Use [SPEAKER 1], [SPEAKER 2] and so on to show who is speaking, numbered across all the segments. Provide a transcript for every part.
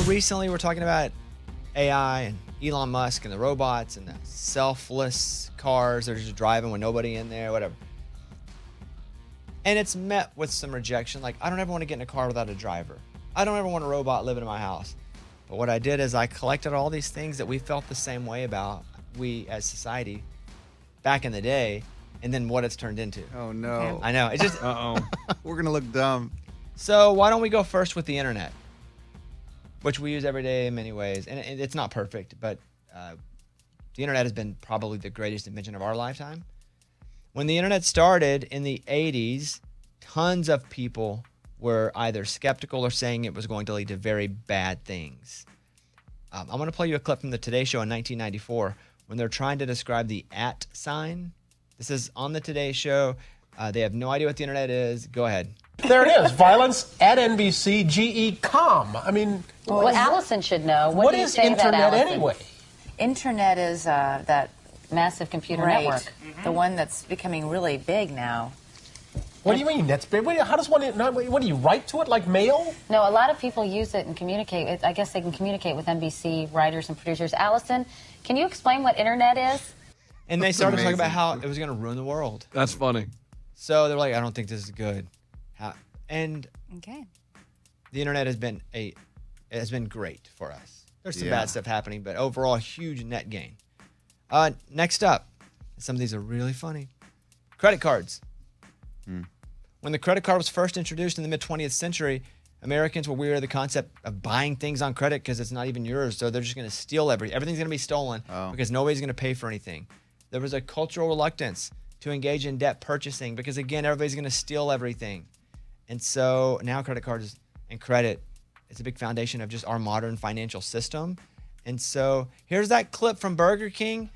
[SPEAKER 1] recently we're talking about AI and Elon Musk and the robots and the selfless cars that are just driving with nobody in there, whatever. And it's met with some rejection. Like, I don't ever want to get in a car without a driver. I don't ever want a robot living in my house. But what I did is I collected all these things that we felt the same way about, we as society, back in the day, and then what it's turned into.
[SPEAKER 2] Oh, no.
[SPEAKER 1] I know. It's just...
[SPEAKER 2] Uh-oh. We're going to look dumb.
[SPEAKER 1] So why don't we go first with the internet, which we use every day in many ways. And it's not perfect, but the internet has been probably the greatest invention of our lifetime. When the internet started in the 80s, tons of people were either skeptical or saying it was going to lead to very bad things. I'm going to play you a clip from the Today Show in 1994 when they're trying to describe the @ sign. This is on the Today Show. They have no idea what the internet is. Go ahead.
[SPEAKER 3] There it is. Violence at NBC, GE.com. I mean...
[SPEAKER 4] Well, Allison should know.
[SPEAKER 3] What is internet anyway?
[SPEAKER 4] Internet is that massive computer network.
[SPEAKER 5] Mm-hmm. The one that's becoming really big now.
[SPEAKER 3] What do you mean? That's big? How does one... What do you write to it like mail?
[SPEAKER 4] No, a lot of people use it and communicate. I guess they can communicate with NBC writers and producers. Allison, can you explain what internet is?
[SPEAKER 1] And they started talking about how it was going to ruin the world.
[SPEAKER 2] That's funny.
[SPEAKER 1] So they're like, I don't think this is good. And
[SPEAKER 5] Okay.
[SPEAKER 1] the internet has been great for us. There's some bad stuff happening, but overall, huge net gain. Next up, some of these are really funny. Credit cards. When the credit card was first introduced in the mid-20th century, Americans were weary of the concept of buying things on credit because it's not even yours, so they're just going to steal everything's going to be stolen because nobody's going to pay for anything. There was a cultural reluctance to engage in debt purchasing because, again, everybody's going to steal everything. And so now credit cards and credit is a big foundation of just our modern financial system. And so here's that clip from Burger King.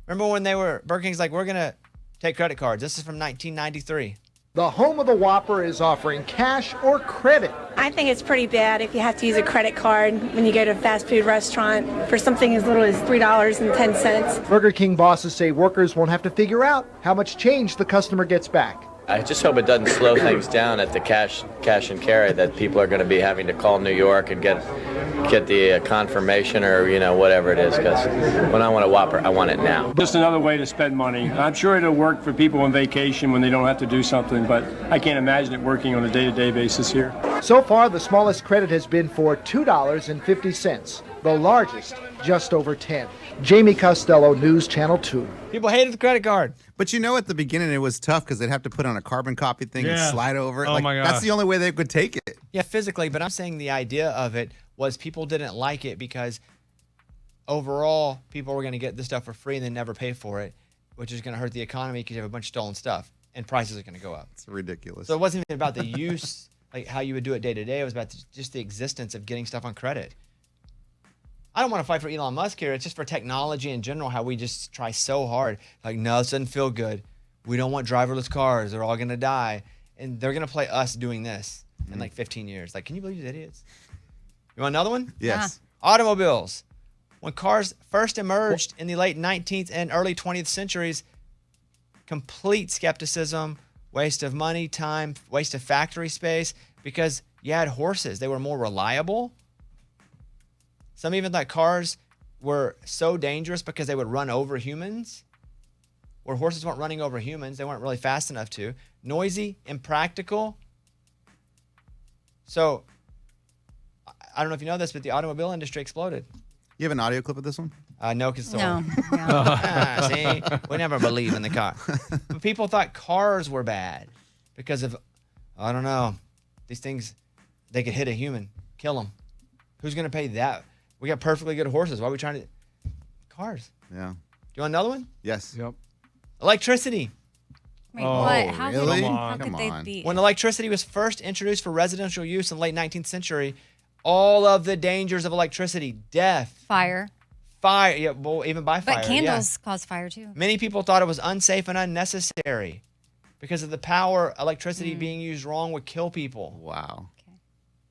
[SPEAKER 1] Remember when Burger King's like, we're going to take credit cards. This is from 1993.
[SPEAKER 6] The home of the Whopper is offering cash or credit.
[SPEAKER 7] I think it's pretty bad if you have to use a credit card when you go to a fast food restaurant for something as little as $3.10.
[SPEAKER 6] Burger King bosses say workers won't have to figure out how much change the customer gets back.
[SPEAKER 8] I just hope it doesn't slow things down at the cash and carry, that people are going to be having to call New York and get the confirmation or, whatever it is, because when I want a Whopper, I want it now.
[SPEAKER 9] Just another way to spend money. I'm sure it'll work for people on vacation when they don't have to do something, but I can't imagine it working on a day-to-day basis here.
[SPEAKER 6] So far, the smallest credit has been for $2.50. The largest, just over 10. Jamie Costello, News Channel 2.
[SPEAKER 1] People hated the credit card.
[SPEAKER 2] But at the beginning, it was tough because they'd have to put on a carbon copy thing and slide over it.
[SPEAKER 10] Oh, my gosh.
[SPEAKER 2] That's the only way they could take it.
[SPEAKER 1] Yeah, physically, but I'm saying the idea of it was people didn't like it because overall, people were going to get this stuff for free and then never pay for it, which is going to hurt the economy because you have a bunch of stolen stuff and prices are going to go up.
[SPEAKER 2] It's ridiculous.
[SPEAKER 1] So it wasn't even about the use, like how you would do it day to day. It was about just the existence of getting stuff on credit. I don't want to fight for Elon Musk here. It's just for technology in general, how we just try so hard. Like, no, this doesn't feel good. We don't want driverless cars. They're all going to die. And they're going to play us doing this in like 15 years. Like, can you believe these idiots? You want another one?
[SPEAKER 2] Yes.
[SPEAKER 1] Automobiles. When cars first emerged in the late 19th and early 20th centuries, complete skepticism, waste of money, time, waste of factory space, because you had horses. They were more reliable. Some even thought cars were so dangerous because they would run over humans. Where horses weren't running over humans. They weren't really fast enough to. Noisy, impractical. So, I don't know if you know this, but the automobile industry exploded.
[SPEAKER 2] You have an audio clip of this one?
[SPEAKER 1] No, because
[SPEAKER 5] No.
[SPEAKER 1] see, we never believe in the car. But people thought cars were bad because of, I don't know, these things, they could hit a human, kill them. Who's going to pay that? We got perfectly good horses. Why are we trying to? Cars.
[SPEAKER 2] Yeah.
[SPEAKER 1] Do you want another one?
[SPEAKER 2] Yes.
[SPEAKER 10] Yep.
[SPEAKER 1] Electricity.
[SPEAKER 5] Wait, what? How
[SPEAKER 2] really?
[SPEAKER 5] how
[SPEAKER 2] Come
[SPEAKER 5] could they
[SPEAKER 2] on.
[SPEAKER 5] be?
[SPEAKER 1] When electricity was first introduced for residential use in the late 19th century, all of the dangers of electricity, death,
[SPEAKER 5] Fire.
[SPEAKER 1] fire, yeah, well, even by fire.
[SPEAKER 5] But candles cause fire too.
[SPEAKER 1] Many people thought it was unsafe and unnecessary because of the power electricity being used wrong would kill people.
[SPEAKER 2] Wow.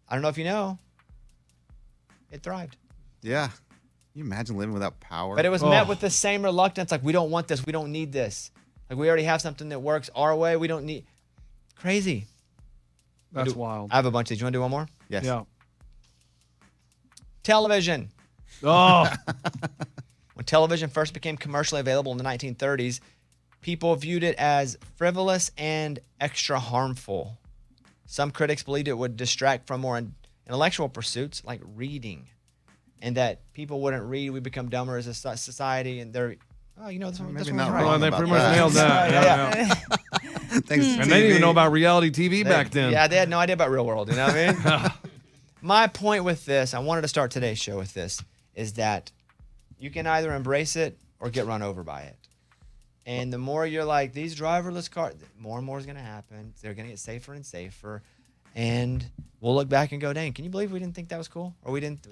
[SPEAKER 1] I don't know if you know. It thrived.
[SPEAKER 2] Yeah. Can you imagine living without power?
[SPEAKER 1] But it was met with the same reluctance, like, we don't want this, we don't need this. Like, we already have something that works our way, we don't need... Crazy.
[SPEAKER 10] That's wild.
[SPEAKER 1] I have a bunch of these. You want to do one more?
[SPEAKER 2] Yes.
[SPEAKER 10] Yeah.
[SPEAKER 1] Television.
[SPEAKER 10] Oh.
[SPEAKER 1] When television first became commercially available in the 1930s, people viewed it as frivolous and extra harmful. Some critics believed it would distract from more intellectual pursuits like reading, and that people wouldn't read, we become dumber as a society, and they're, this one's right.
[SPEAKER 10] Well, they pretty much nailed that.
[SPEAKER 1] Yeah.
[SPEAKER 2] Thanks to
[SPEAKER 10] And
[SPEAKER 2] TV.
[SPEAKER 10] they didn't even know about reality TV back then.
[SPEAKER 1] Yeah, they had no idea about real world, you know what I mean? My point with this, I wanted to start today's show with this, is that you can either embrace it or get run over by it. And the more you're like, these driverless cars, more and more is going to happen. They're going to get safer and safer. And we'll look back and go, dang, can you believe we didn't think that was cool? Or we didn't.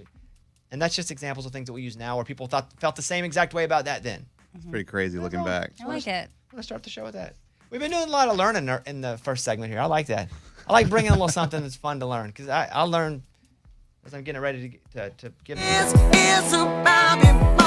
[SPEAKER 1] And that's just examples of things that we use now where people felt the same exact way about that then.
[SPEAKER 2] It's pretty crazy looking back.
[SPEAKER 5] I like it.
[SPEAKER 1] I'm going to start the show with that. We've been doing a lot of learning in the first segment here. I like that. I like bringing a little something that's fun to learn, because I'll learn as I'm getting ready to give you.
[SPEAKER 11] It's about